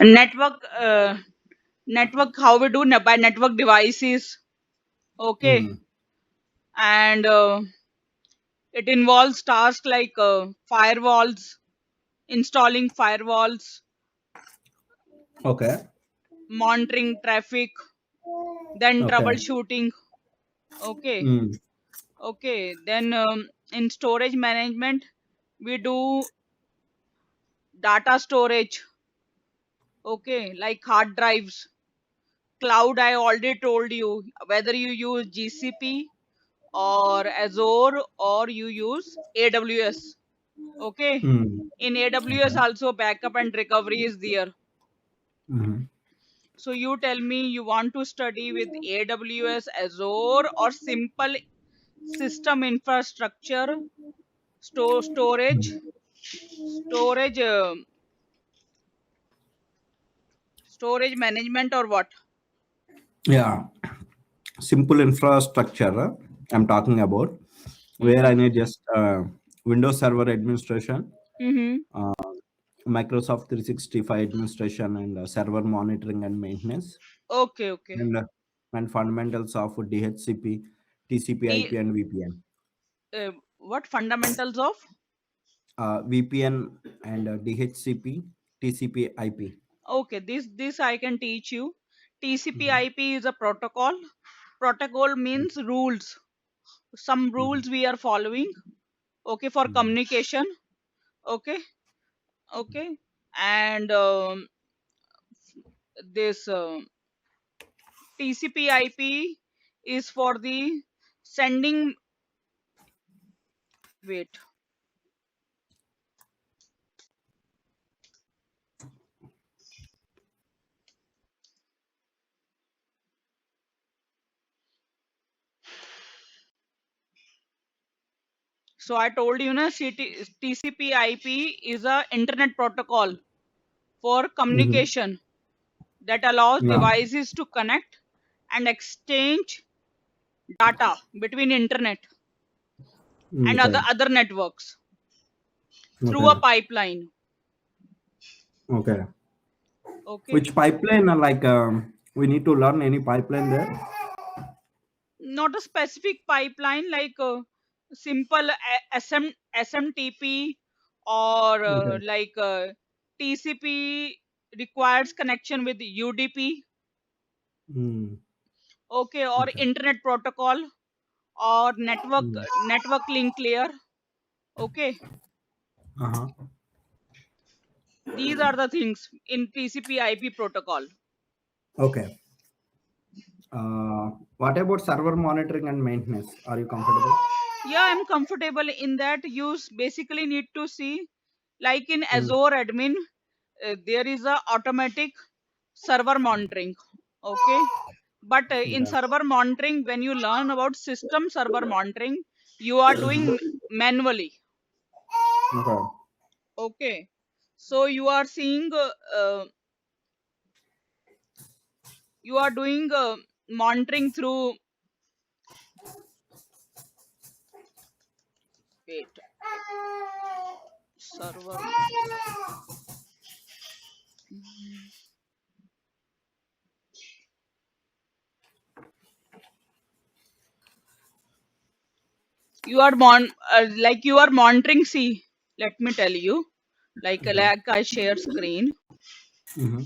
network how we do by network devices. Okay. And it involves tasks like firewalls, installing firewalls, Okay. monitoring traffic, then Okay. troubleshooting. Okay. Mm. Okay. Then in storage management, we do data storage. Okay, like hard drives. Cloud, I already told you, whether you use GCP or Azure or you use AWS. Okay. Mm. In AWS Okay. also backup and recovery is there. Mm-hmm. So you tell me, you want to study with AWS, Azure, or simple system infrastructure, storage, storage, storage management, or what? Yeah. Simple infrastructure I'm talking about, where I Mm-hmm. need just Windows Server administration, Mm-hmm. uh, Microsoft 365 administration, and server monitoring and maintenance, Okay, okay. and fundamentals of DHCP, TCP/IP, D, and VPN. what fundamentals of? VPN and DHCP, TCP/IP. Okay, this I can teach you. Mhm. TCP/IP is a protocol. Protocol means rules. Some Mhm. rules we are following. Okay, for Mhm. communication. Okay, okay, and this TCP/IP is for the sending. Wait. So I told you, na, TCP/IP is a internet protocol for Mhm. communication that allows Yeah. devices to connect and exchange data between internet and Okay. other networks through a Okay. pipeline. Okay. Okay, Which pipeline? We need to learn any pipeline there. not a specific pipeline like simple SMTP or Okay. like TCP requires connection with UDP. Mm. Okay, or Okay. internet protocol or Mm. network link layer. Okay, Uh-huh. these are the things in TCP/IP protocol. Okay. What about server monitoring and maintenance? Are you comfortable? Yeah, I'm comfortable in that. You basically need to see, like in Mm. Azure admin, there is a automatic server monitoring. Okay, but in Okay. server monitoring, when you learn about system server monitoring, you are doing manually. Okay. Okay, so you are seeing you are doing monitoring through, wait, server. You are like you are monitoring. See, let me tell you, like Okay. I share screen. Mm-hmm.